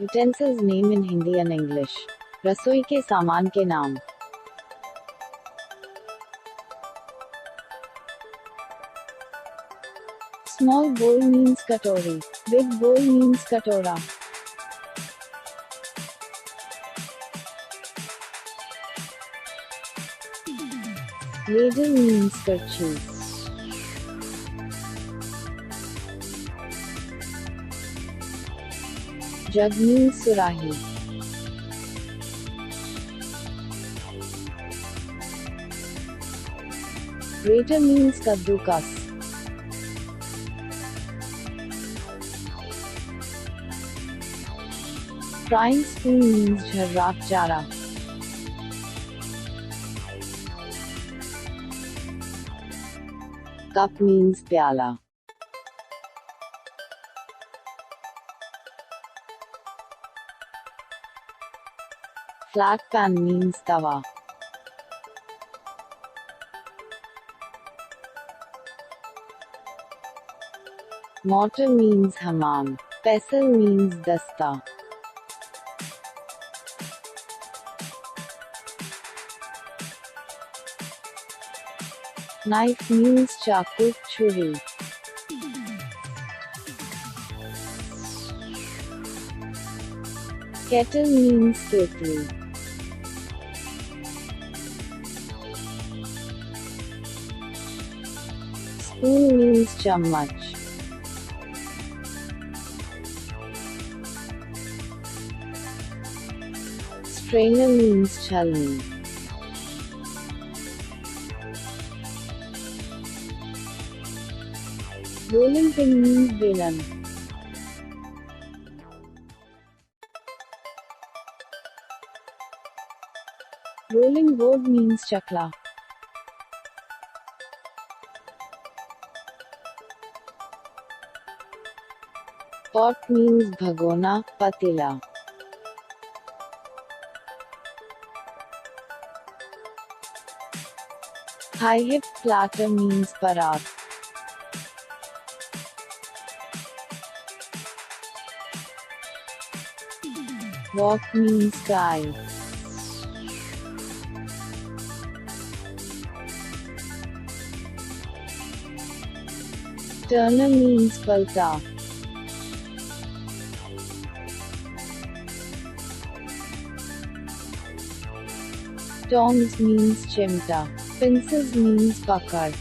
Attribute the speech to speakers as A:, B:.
A: Utensils name in Hindi and English. रसोई के सामान के नाम. Small bowl means katori. Big bowl means katora. Ladle means kerchief. Jug means surahi. Grater means kaddukas. Frying spoon means jharrak chara. Cup means pyala. Flat pan means tawa. Mortar means hammam. Pestle means dasta. Knife means chaku, churi. Kettle means kettle. Spoon means chammach. Strainer means chalni. Rolling pin means belan. Rolling board means chakla. Pot means bhagona, patila. High hip platter means parat. Wok means guy. Turner means palta. Tongs means chimta. Pincers means pakad.